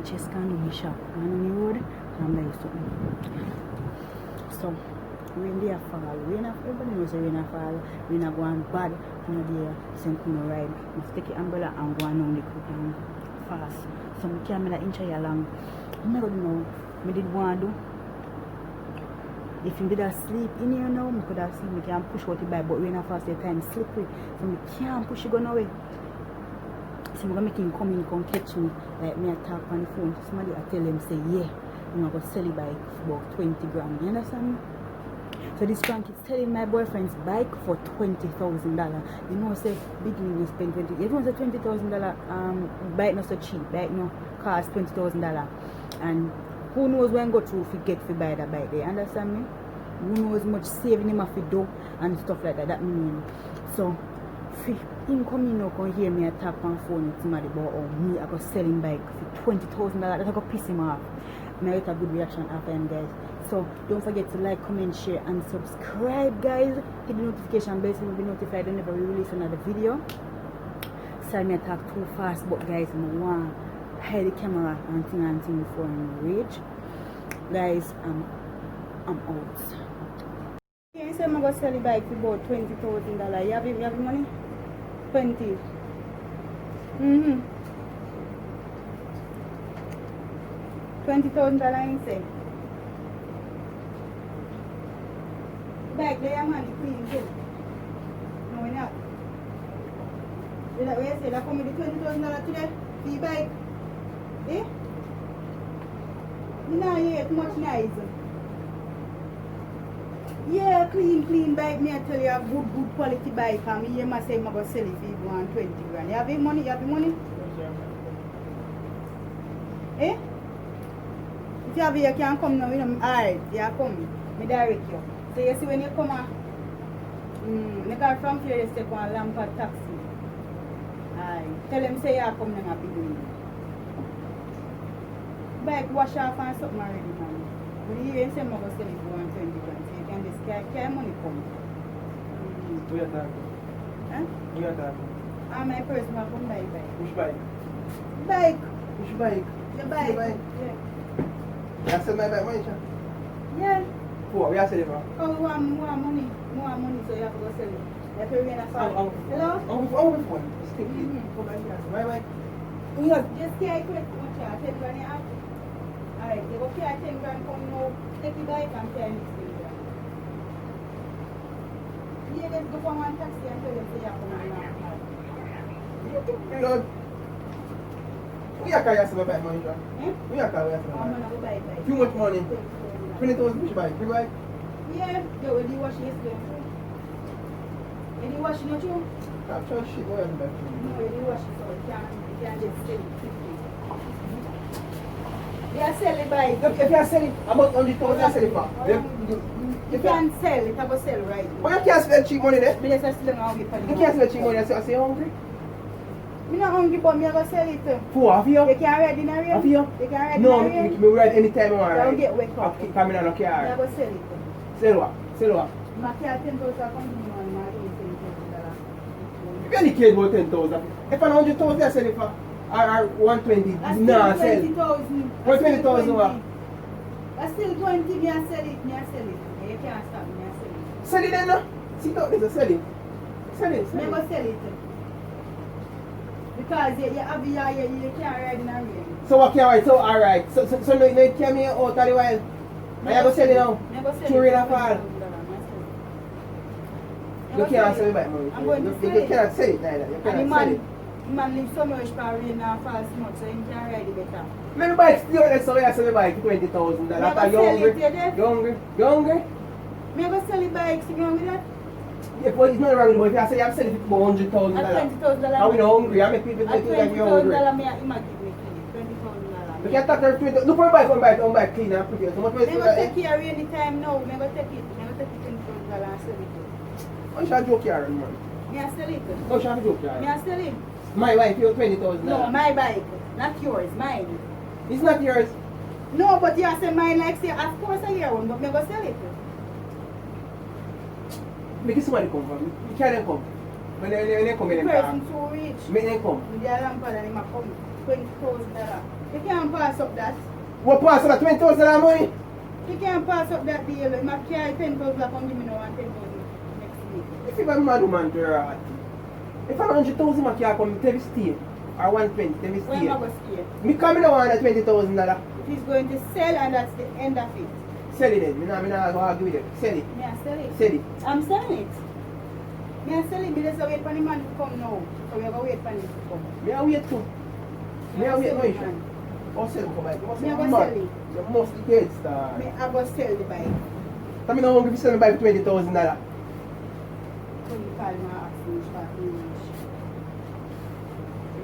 chest can do me shop. And on the road, I'm like something. So, rain there fall. Everybody knows the rain a fall. Rain a go on bad. You know, there, so I'm going to ride. I take the umbrella and go on down the quick and fast. So I can't make that inch along. I don't know. I did want to do. If you did sleep in here now, I could have seen me can push out the bike, but rain a fast the time slippery. So I can't push it go away. So I'm going to make him come in, come catch me. Like me, I talk on the phone. Somebody I tell him, say, yeah, I'm going to sell the bike for about 20 grand. You understand me? So this prank is selling my boyfriend's bike for $20,000. You know, say, big you spend 20. Everyone say $20,000 bike not so cheap. Bike no cost $20,000. And who knows when go through if you get to buy that bike there. Understand me? Who knows much saving him have to do and stuff like that. That mean. So, him come in now, come hear me I tap on phone with somebody about me I go selling bike for $20,000. That's gonna piss him off. I get a good reaction after him, guys. So don't forget to like, comment, share and subscribe, guys. Hit the notification bell so you'll be notified whenever we release another video. Sorry me I talk too fast, but guys I want to hide the camera and thing before I rage. Guys, I'm out. You say I'm gonna sell the bike for about $20,000. You have money? 20. $20,000 you say. Bike there money clean too. No we're not. Is that what you say? That come with the $20,000 today for your bike? Eh? You know you get much nice. Yeah, clean bike. Me I tell you a good quality bike. And me must say I'm going to sell it for you for 20 grand. You have the money? Eh? If you have it, you can come now. Alright, you come. Me direct you. So you see when you come I got from here you step on Lampard taxi. Alright. Tell them say you come now and be doing it. Bike wash off and something already, man. But you even say I'm going to sell it for 20 grand. And this care money come. Who you talking? Huh? Who you talking? I'm my person who come buy bike. Which bike? Bike. Which bike? Your bike. Yeah. You sell my bike money, Chan? Yeah. Who? We are selling for? Oh, we want more money, so you have to go sell it. You have to remain a farm. Hello? Oh, which one? Stick it. Come back here. My bike. Just carry quick. How much? 10 grand you have? Alright, you go carry 10 grand, come now, take the bike and carry next thing. Yeah, let's go for one taxi and tell them say you come Lord. We are carrying some bike money, John. We are carrying some I'm gonna go buy bike. Too much money. 20,000 which bike? Which bike? Yeah, they will do washing yesterday. Any washing not you? I'm sure shit, what is that? No, you do washing so you can't just sell it quickly. They are selling bike. Look, if you are selling about 100,000, you are selling for. You can't sell, it have a sell right. But you can't spend cheap money there. But yes, I still don't hungry for You can't spend cheap money, so I say hungry. I'm not hungry, but I'm going to sell it. Who, have you? You can't ride in a rain? Have you? You can't ride No, in a rain? me ride anytime I want. Don't get wake up. I'll keep coming on a car. I'm going to sell it. Sell what? Sell what? My car 10,000 come to me on my If you only care about 10,000, if I'm 100,000, I sell it for. Or 120, nah, sell. 20,000. 120,000 what? That's still 20, me I sell it. You can't stop me, I sell it. Sell it then, no? Sit out there, sell it. Sell it. Me go sell it. Because you have you can't ride in a rain. So what can I ride? So alright. So no, you came here out all the while. I have to sell it now. Two rain and fall. You can't sell it back, man. I'm going to sell You it. cannot sell it neither. You And cannot sell it. the man lives so much for rain and fall so much, so he can't ride it better. Maybe bike still there, so I sell the bike for $20,000. After you hungry? You hungry? Me go sell the bikes, you know with that? Yeah, but it's not wrong with it. If I say I'm selling it for $100,000. At $20,000. Now we're not hungry. I make people At think that we're hungry. $20,000 me give me $20,000. You can't talk to her. Look for a bike, don't buy clean and pretty. So much Me go take care of any time now. Me go take it. Me go take it $20,000 and sell it. Why should I joke here, man? Me I sell it. No, should I joke Me here? I sell it. My wife, you $20,000. No, my bike. Not yours, mine. It's not yours. No, but you say mine like say, of course I hear one, but me go sell it. Make somebody come from me. You can't come. When they come in The the car. person too rich. Make them come. The lamp and him a come $20,000. You can't pass up that. What pass about 20,000 of money? You can't pass up that deal. My carry 10,000 and give me now and 10,000 next week. If you have a mad woman to her, if I 100,000 my car come, tell me stay. Or 120, tell me When stay. am I going to stay? Me coming now on $20,000. If he's going to sell and that's the end of it. Sell it then. Me not go argue with you. Sell it. Me I sell it. Sell it. I'm selling it. Me I sell it because I wait for the man to come now. So we have to wait for him to come. Me I wait too. Me I wait no sell it, issue. man. Or sell it for bike. You must Me I be go mad. sell it. You must be dead star. Me I go sell the bike. Tell me now if you sell me bike for $20,000. So you call me and ask me which part you wish.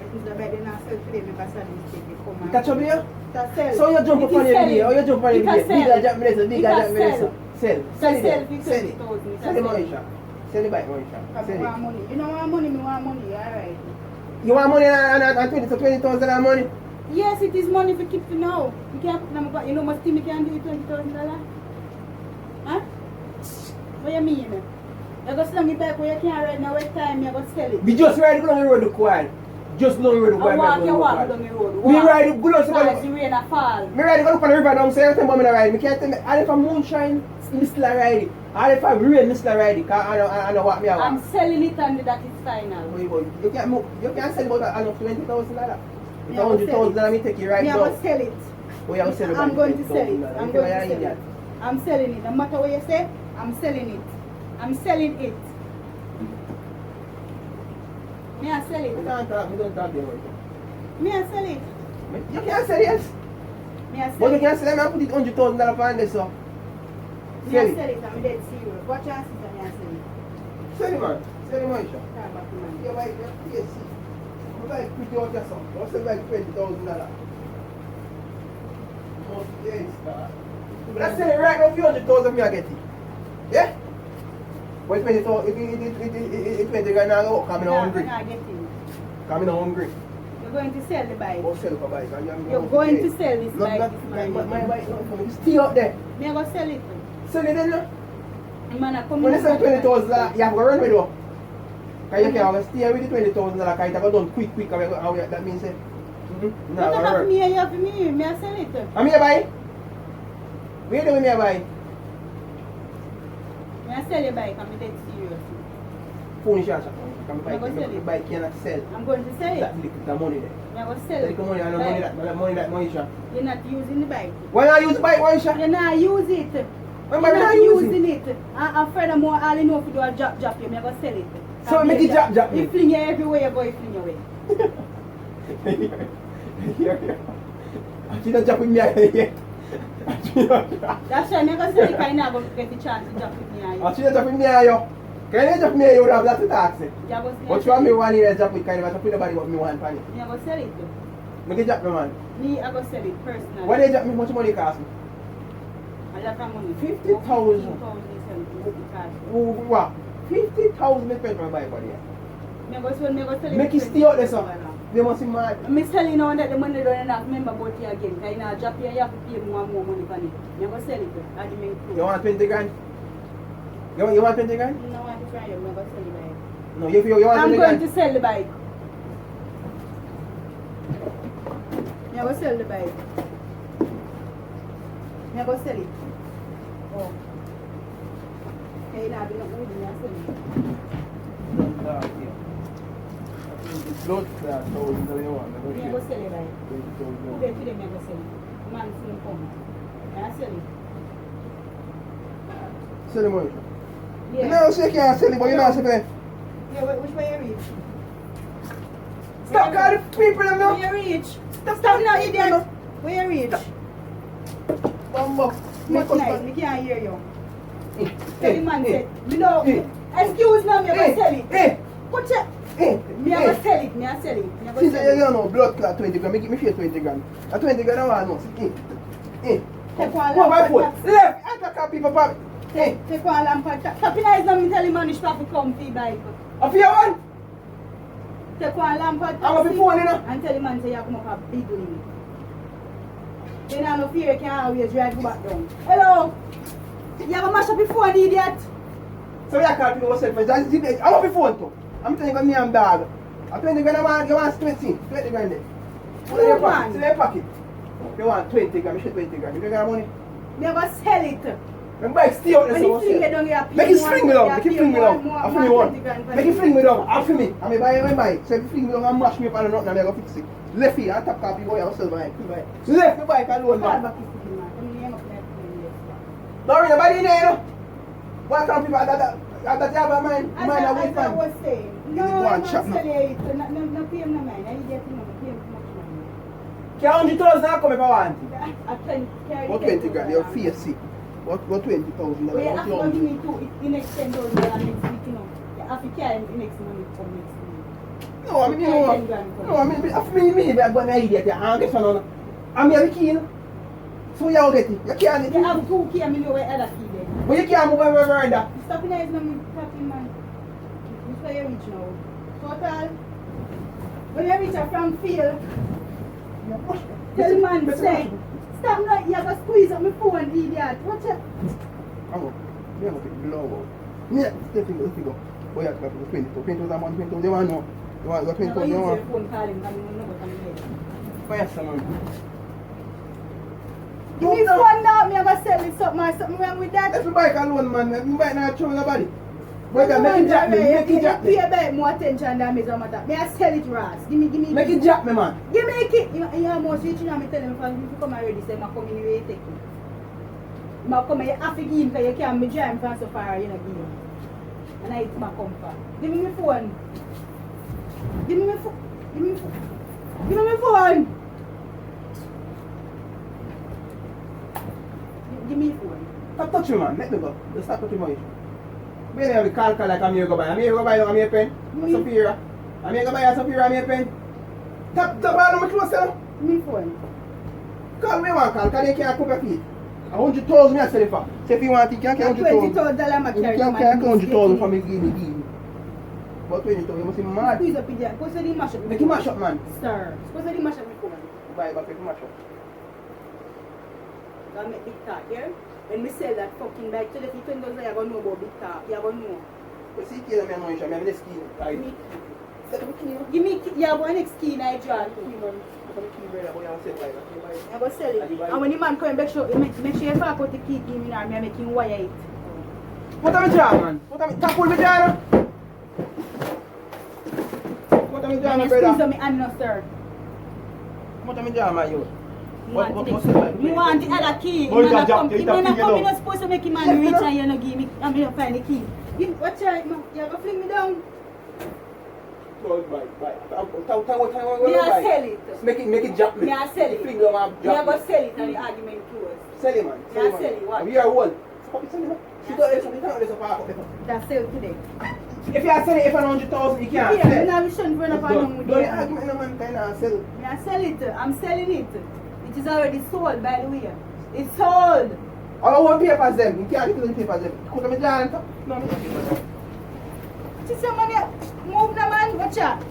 If it's the bike then I sell today, me I sell this ticket. Come and Catch up here? sell. So you jump It up on is every day. selling. Or you jump on It every day. can sell. Bigger jump me It bigger can jump me sell. Sell. Sell it Sell then. for Sell it. 20,000. Sell the Moisha. Sell the bike Moisha. Because Sell I want it. money. You know I want money, me want money, alright. You want money and 20,000 of money? Yes, it is money for keep to know. You can't put them about, you know much thing you can do with $20,000? Huh? What you mean? You go slam me back where you can't ride now, what time you go sell it? We just ride down the road to Kwan. Just down the road to I Kwan. walk down the road. Me ride go down Because to the rain a fall. me ride go up on the river down, so every time I'm ride, me can't tell me, and if I'm moonshine, me still a ride it. And if I'm rain, me still a ride it, because I know what me I I'm want. selling it and that is final. You can't move, you can't sell about enough $20,000. If Me I go sell $100,000, me take you right Me I down. go sell it. Oh, you have to sell it I'm by going to sell it. $20,000. I'm You going to can't sell buy it. I'm selling it. No matter what you say, I'm selling it. I'm selling it. Me I sell We it. don't talk there. Me I sell it. You can't sell it. Me I But sell you it. can't sell it, man, put it $100,000 on this, so. Me I Sell sell it. it. I'm dead serious. Watch your sister, me I sell it. Sell it, man. Sell it, Moisha. Come back to man. You buy it, yes. You buy it pretty out your son. Don't sell it like $20,000. Most yes, star. But I sell it right now, $300,000 me I get it. Yeah? But it's $20,000, $20 now go up, coming hungry. You're not getting. Coming hungry. You're going to sell the bike. Go sell it for bike. You're going to sell this bike this My morning. bike, no, stay up there. Me I go sell it. Sell it then, no? Man, I come When you sell over. $20,000, you have to run with it. Because you can't stay with the $20,000 because it go done quick, that means it. You No, don't have alright. me, you have me. Me I sell it. I'm here buy. Where do we buy? Me I sell your bike. I'm dead serious. Phone shot. Come You go sell the it. bike cannot sell. I'm going to sell That it. little the money there. Me I go That sell it. little money, I know Bike. money shot. You're not using the bike. Why not use the bike one shot? You not use it. Why You're am I not not using using it. And furthermore, all you know if you do a drop, you never sell it. So And make you it drop me. You fling you everywhere you go, you fling away. She don't drop with me yet. That's why I'm going to sell it because you're not going to get the chance to drop with me. She don't drop with me yo. Can you drop me you would have that to tax it. You're going But you want me one year drop with kind of drop with nobody but me one penny. I'm going to sell it. Make it drop me man. Me, I'm going to sell it personally. When they drop me, how much money it cost me? A lot of money. 50,000. 50,000 is the cash. What? 50,000 me spend for my bike for the year. Me go sell it. Make it stay out there, sir. They must be mad. Me tell you now that the money don't enough. Remember about you again. Because you know, drop here, you have to pay more money for it. Me go sell it. I do make You want 20 grand? You want 20 grand? No, I want to try it. Me go sell the bike. No, you want I'm 20 going grand? to sell the bike. Me go sell the bike. Me go sell it. Oh. Hey, now do not move me. I sell it. It's blood clot, so you know you want. Me go sell the bike. Who get to them? Me go sell it. Man, soon come. I sell it. Sell the money. Yeah. No, she can't sell it, but you know what I'm Yeah, which way you reach? Stop calling people them now. Where you reach? Stop now, idiot. Where you reach? Bumbo. Make nice, me can't hear you. Eh, Tell the man said, me no, excuse me, me go sell it. Eh, Put it. eh, Me a go sell it, me a sell it. Me a go She sell say it. you know blood clot 20 grand, make me feel 20 grand. A 20 grand I want know. Eh. Take one Go by lamp foot. and Left. I can people pop. Eh. take one lamp and tap. Stop in eyes now, me tell the man you stop to come for bike. A fear one. Take one lamp and I'm a big phone, you know. and tell the man say you come up a big limit. Then I no fear you can't always drive back down. Hello? You have a mash up your phone, idiot. So you can't do yourself. I'm a big phone too. I'm telling you me and dog. A 20 grand I want, you want 20 grand there. Who man? It's in your pocket. If you want 20 grand, I should 20 grand. You don't got money? Me go sell it. When bike stay out there, When so you what's fling it? it down, you have to Make pay it fling me more, down, you make have it to fling me pay down. more, I'll more fling me one. 20 grand for Make it. it fling me down, I'll fling me. I mean, buy. So if you fling me down and mash me up and nothing, I'm going to fix it. Left here, I tap copy, boy, I'll sell my bike. Left me bike alone, Call man. back if you man. Come here, up there, please. Don't worry, nobody in there, you know. Why can't people that you have a mind? As Mind I away was from. saying, You no, need to go I'm and not chop now. selling it. No pay him no mind. I get him no pay him too much money. Can 100,000 I come if I want it? I can carry What 20 grand? Your face sick. What 20,000? But you have to What give me two. The next $10,000 next week, you know. You have to carry the next money come next week. No, I mean, you know. No, I mean, after me, I'm going to idiot. I'm going to I'm here key, you know. So you get it. You can't get You it. have two key, I mean, you have other key there. But you can't move around that. Stop in there, it's not me talking, man. This where you reach now. Total. When you reach a from field, tell man, say, stop now, you have to squeeze up my phone, idiot. Watch it. I'm going to take the blow out. Yeah, let's go. Oh, yeah, 20,000 a month, 20,000, you want to know? You want to go I'm going to 20,000, use you your want? phone calling, because I know what I'm doing. Fire someone. Give me phone now, me have to sell it something wrong with that. Let's buy alone, man. Me buy not throw nobody. Boy, make it jack me, make it jack me. Pay back more attention than me, so matter. May I sell it, Ras? Give me. Make it jack me, man. Give me a key. You almost reaching out, me tell him, if you come already, say, I come in here, take it. I come here, you have to give him, because you can't be driving from so far, you know, give him. And I eat my comfort. Give me my phone. Give me my phone. Give me my phone. Give me my phone. Give me your phone. Stop touching me, man. Let me go. Just stop touching me. Me have a call like I'm here go buy. I'm here go buy I'm here pen. A Superior. I'm here go buy a Superior, I'm here pen. Tap all my clothes, sir. Give me your phone. Call me one call, because they can't cook your feet. 100,000 me I sell it for. Say if you want it, you can't get 100,000. $20,000 I You carry. can't get 100,000 for me, give me. But 20,000, you must be mad. Squeeze up in there. Go to the mash up. Make it mash up, man. Sir. Go to the mash up. Buy back, make it mash up. I'll make big talk, yeah? When we sell that fucking bike to the $20,000, you're going to know about big talk. You're going to know. But see, kill me, I'm going to show me the skin. Give me, give me, you have one next key in I draw. I go sell it. And when the man come, make sure you talk out the key, give me now, I make him wire it. What am I doing, man? What am I tap on me down? What am I doing, my And you squeeze brother? on me hand now, sir. What am I doing, my youth? You want the other key. Oh, you got If jack, you not come, you're not supposed to make him man reach and you not give me, I'm going to find the key. Watch out, man. You're going to fling me down. Me I sell it. Make it jack me. Me I sell it. Fling down and Me I jack go me. sell it and the argument close. Sell it, man. Me I sell it, what? We are one. Sell it, man. Sit down there, so we can't let us park up there. That's sell today. If you are selling it for 100,000, you can't Yeah, sell. me not shouldn't run up on them with Don't you. argument, no man, kind of sell. Me I sell it. I'm selling it. It is already sold, by the way. It's sold. I don't want papers them. You can't get the papers them. Could I down? No, no papers. See somebody move the man. Watch out.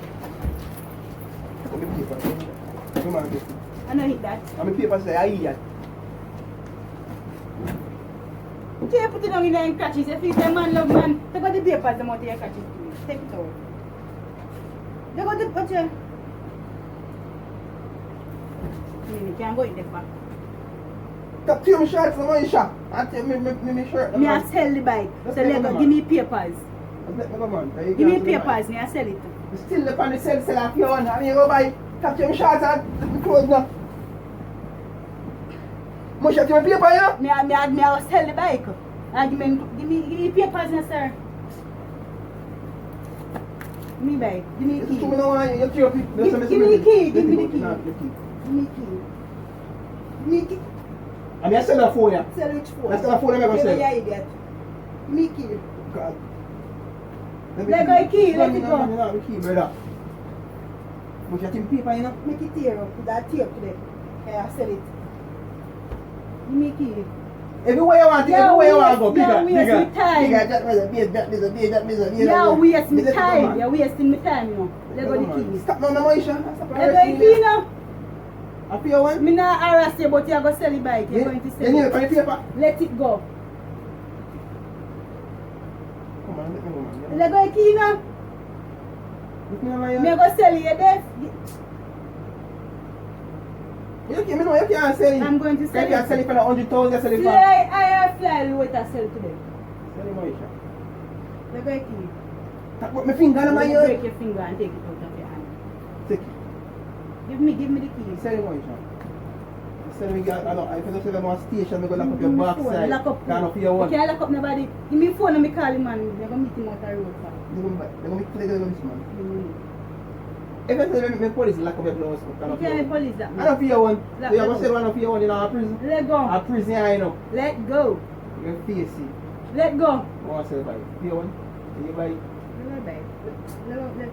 How many papers? No man, get it. I don't hit that. How many papers there? I eat that. You put it down in the catches. If it's a man love man, take out the papers them out of your catches. Take it out. Take out the watch out. You can't go in the back. Tap to me shirt for my shop. And take me shirt. Me I sell the bike. So let go. Give me papers. Let me go, man. Give me papers. Me I sell it. Still the on the sell off your one. I mean, you go buy. Tap to me shirt and let me close now. Much at your paper, you know? Me I sell the bike. Argument. Give me papers, now, sir. Give me bike. Give me It's key. too many one. You keep it. Give me the key. Give me the key. No, the key. Give me key. Give me key. I mean, I sell that for you. Sell which phone? That's the phone I'm going to sell. Yeah, idiot. Give me key. God. Let go key, let it go. No, the key, brother. Much at your paper, you know? Make it tear up. Put that tape to them. Yeah, I sell it. Give me key. Everywhere you want, Yeah, everywhere you want to go. yeah, Bigger, waste bigger. me time. Bigger, that was a beer, that is a beer, that is a beer. Yeah, waste me Let it go, time. man. You're wasting me time, you know. Let go the key. Stop now, Maisha. Stop Let go the key now. I feel one. Me not harass you, but you're going to sell the bike. You're going to You sell need it. a pen and paper? Let it go. Come on, let me go, man. Let go the key now. Let me know, Me man. go sell you there. You know you can't sell it. I'm going to sell You can't it. sell it for 100,000, you sell it for... I fly with a sell today. Sell it, Moisha. Let go key. Put my finger on my Let me ear. break your finger and take it out of your hand. Take it. Give me the key. Sell it, Moisha. Sell it, I know, if you don't sell them on station, I'm going to lock up your backside. Lock up. Gone up your one. You can't lock up nobody. Give me phone and me call him man. They're going to meet him out the road. They're going to make this man. You If I say my police lock up your blouse, can't be police that I man. don't fear one. Lock You them ever up. said one of your one in a prison? Let go. A prison, I know. Let go. Your face, see. Let go. I want to sell by fear one. You buy it. Let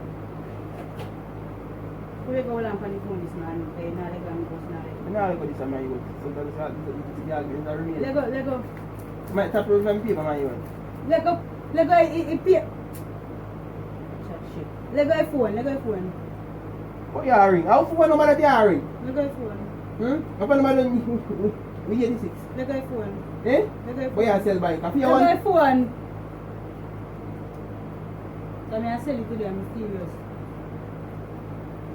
we go on the phone this man. Now let go and go now. I'm not going to this on my youth. So that's what it's a remain. Let go. My top of them people, my youth. Let go. It pay. Let go your phone. What you are ring? How for no matter they are ring? Let go your phone. How for no matter we 86? Let go your phone. Eh? Let go your But phone. you sell by coffee Let go one? your phone. So I sell it today, I'm serious.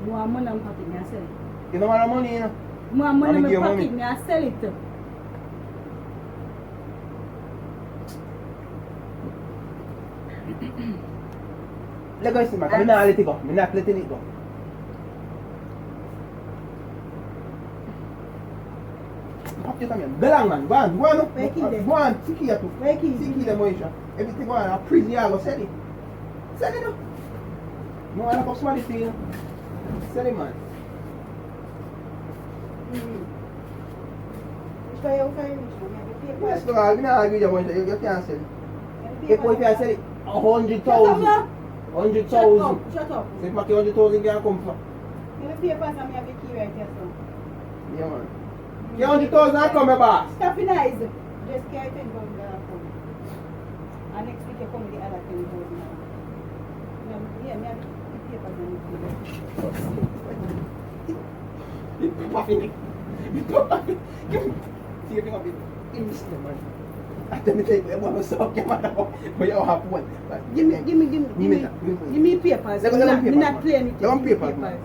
More money in my pocket, I sell it. You don't want money, you know? More money in give you my money. pocket, I sell it. Let go see man, I'm not letting it go. I'm not letting it go. Pop you come here. Belang man, go on. Where key there? Go on, see here too. Where key? See here, Moisha. Everything go on, a prison, you go sell it. Sell it now. No, I don't smart it for you. Sell it man. Yes, no, I'm not arguing with you, Moisha. You can't sell it. If you sell it, 100,000. 100,000. Shut up. So if you 100,000, you can come for. Give me papers and me have the key right here, so. Yeah man. You 100,000 I come, my boss. Stop in eyes. Just carry 10,000 phone. And next week you come with the other 10,000. Yeah, me have the papers and the key. You puffing. You puffing. See if you have it. Give me some man. I tell me take the one so okay man. But you have one. Give me papers. Let go, let me Me not papers, play anything. You want Give me papers, man?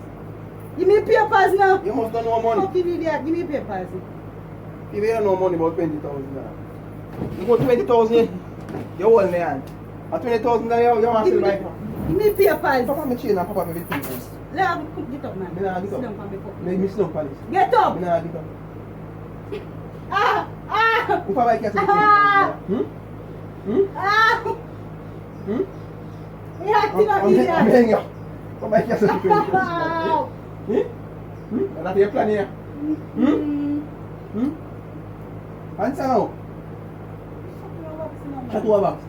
Give me papers now. You must don't know money. Fuck you, idiot. Give me papers. If you don't know money about 20,000 now. You go 20,000, you hold in the hand. At 20,000 now you want to Give sell me, my give me papers. Papa me chain and papa me everything. Let me get up, man. Me nah get Sit up. down for me, fuck. Me slump on this. Get up. Me nah get up. Ah! Ah! Who papa can sell Ah! 20,000? Hmm? Ah! Hmm? You acting like I'm idiot. hanging you. Papa can sell 20,000. Ow. Hmm? Hmm? And that's your plan here? Mm. Hmm? Answer now. Shut up, box.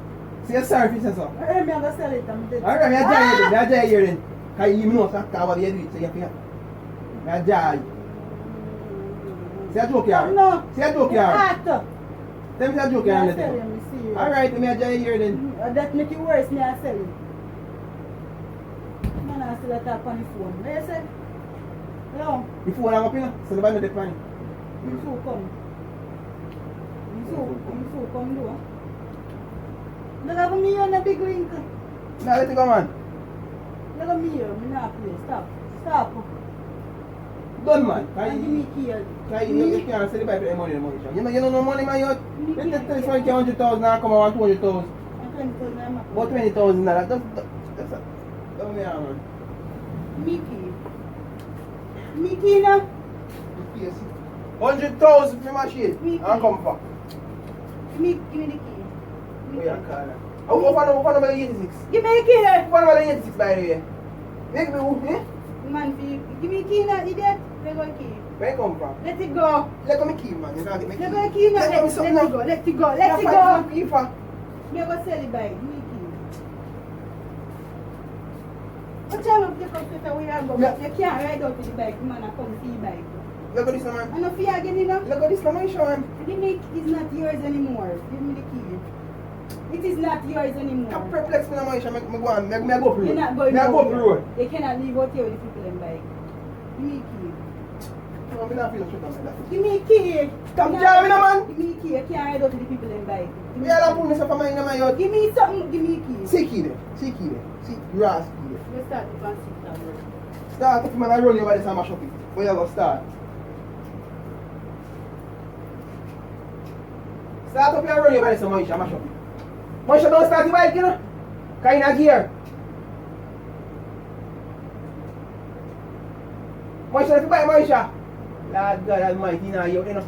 Say sorry if you say so. Hey, me have to sell it. I'm dead. Alright, me a jay you then. Me a jay you then. Because you know so what you do it, so you have to. Me a jay. Say a joke here. No. Say a joke here. Act. Tell me say a joke Me here. a Let sell it it, me see you. go. Alright, me a jay you then. That make it worse, me a sell it. Man, I still attack on the phone. What you say? Hello? If you want to go up here, so nobody know the plan. You so come. You so come do. Look at me on a big link. Now let it go, man. Look at me here. Me not play. Stop. Stop. Done, man. And give me key. Because you can't sell it by the money, money. You know no money, man. You tell us when you 100,000 now come around 200,000. About 20,000 now. That's a... Don't me man. Mickey. Mickey now. Yes. 100,000 for my shit. I'll come back. Mickey, give me the key. We are calling. What about 86? Give me the key. What about 86 by the way? Make me who? Eh? Man, give me the key now, idiot. Let go the key. Where you come from? Let it go. Let go me key, man. You can't get me key. Let go the key now. Let go me Let something it go. now. Let it go. Let it go. Let go. Me go sell it by. Give me the key. What time of the computer we are going? You can't ride out with the bike. Man, I come see the bike. Let go this man. I don't fear again, you know. Let go this man, show him. The mic is not yours anymore. Give me the key. It is not yours anymore. Stop perplex me now, Maisha. Me go on. Me go up the You're road. not going Me go up the nowhere. road. They cannot leave out here with the people in bike. Give me the key. I'm not feeling straight on that. Give me the key. Stop jamming, man. Give me the key. I can't ride out with the people in bike. Give me Me all the have put myself on my yard. key. Give me something. Give me the key. See key there. See key there. See grass key there. Let's start the fancy. Start if man I roll you by the time I shop it. Where you go start? Start up your run, you better say Moisha, mash up. Moisha, don't start the bike, you know. Kind of gear. Moisha, if you bike, Moisha. Lord God Almighty, now you know.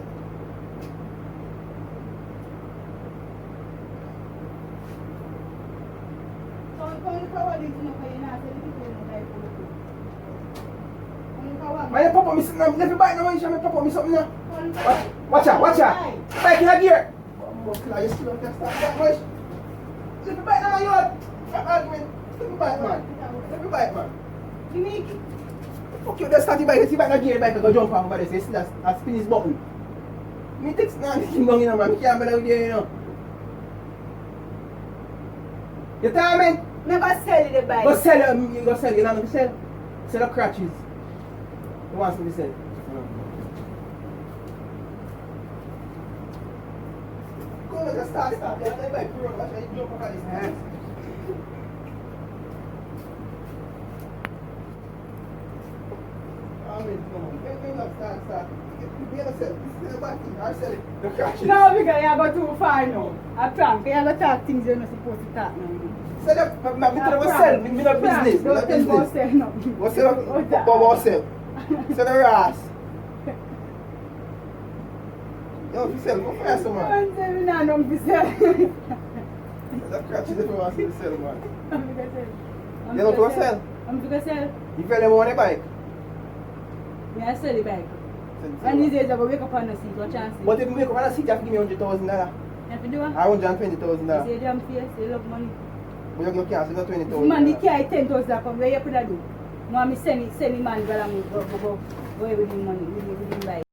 Man, pop up me something. Let me bike now, Moisha. Me pop up me something now. Watch out, watch out. Bike in a gear. You still have to start that, Moisha. Let me bike now, you are. Let me bike, man. Let me bike, man. Fuck you, just start the bike. Let's see back in a gear. The bike go jump off over there. So you see that spin his button. Me takes now the king down, you know, man. Me can't bother with you, you know. You tell me? Never sell the bike. Go sell it. You go sell it. You know what I'm sell? Sell the crutches. Who wants me to sell? Go let us start. Let the bike run. Watch how you jump over this hands. Start. You have to sell. This is the bad thing. I sell it. The crutches. No, because you go too far now. I prank. You have to talk things you're not supposed to talk now. Sell it. Me not sell. Me not business. Me not business. Sell no. What's sell? What sell? Sell the ass. Yo, if you sell, go fast, man. I'm saying no, don't be sell. That crutches if you want to sell, man. I'm going to sell. You don't go sell? I'm going to sell. You feel them on the bike? Yeah, I sell the bike. When these days I go wake up on the seat, what chance? But if you wake up on the seat, you have to give me $100,000. You have to do what? $120,000. You say damn face, you love money. But you can't sell $20,000. Man, the car is $10,000 come, where you put that do? Mommy send me man, go with the money, with the bike.